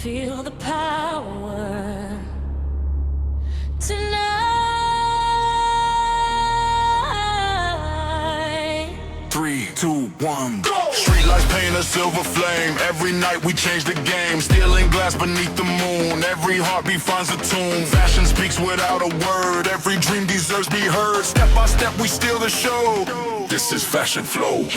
Feel the power tonight. 3, 2, 1, go! Street lights paint a silver flame. Every night we change the game. Stealing glass beneath the moon. Every heartbeat finds a tune. Fashion speaks without a word. Every dream deserves to be heard. Step by step we steal the show. This is Fashion Flow.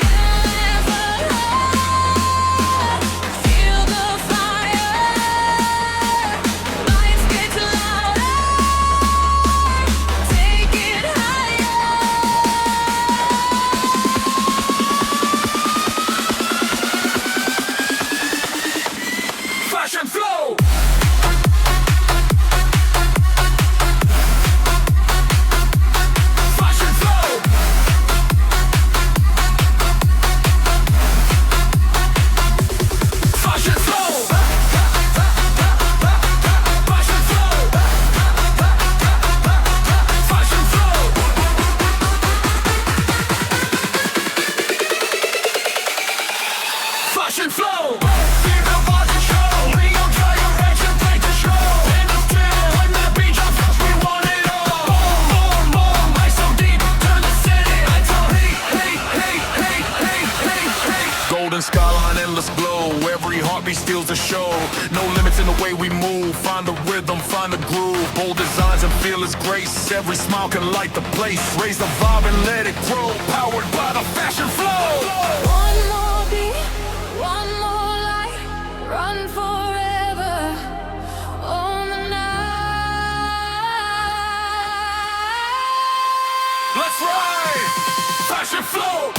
Skyline, endless glow. Every heartbeat steals the show. No limits in the way we move. Find the rhythm, find the groove. Bold designs and fearless grace. Every smile can light the place. Raise the vibe and let it grow. Powered by the fashion flow. One more beat, one more light. Run forever on the night. Let's ride! Fashion flow!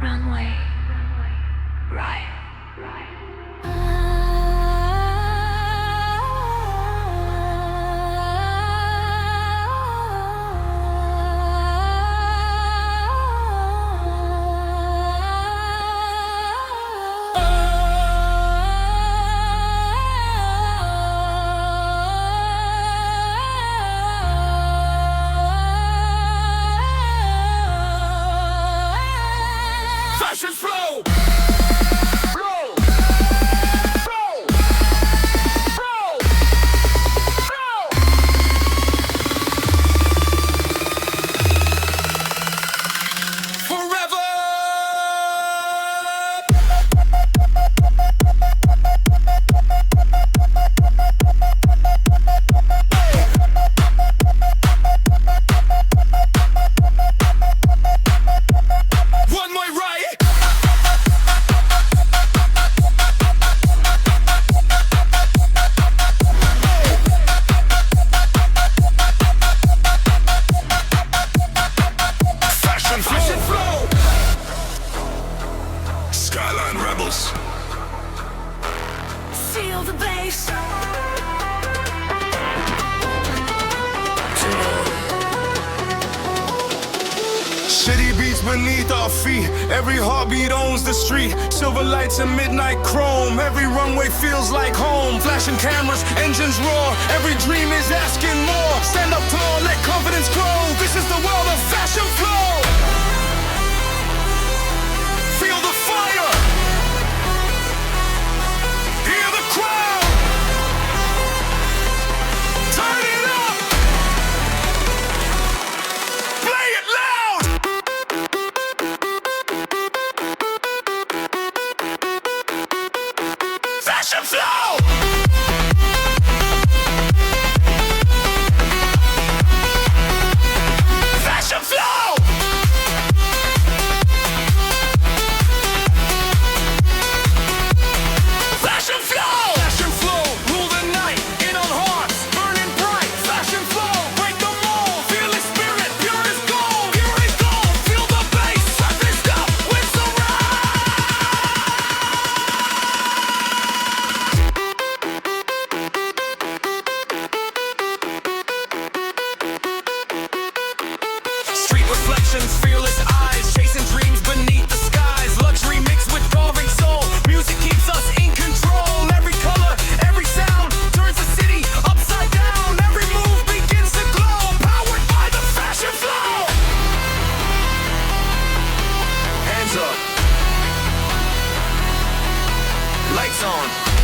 Runway, right. Fashion flow! Skyline Rebels. Feel the bass. City beats beneath our feet. Every heartbeat owns the street. Silver lights and midnight chrome. Every runway feels like home. Flashing cameras, engines roar. Every dream is asking more. Stand up tall, let confidence grow. This is the world of fashion flow. Feel the fire. Hear the crowd. Turn it up. Play it loud. Fashion flow. Fashion flow. Fashion flow. Fashion flow. Rule the night. In on hearts. Burning bright. Fashion flow. Break the mold. Fearless spirit. Pure as gold. Pure as gold. Feel the bass. on.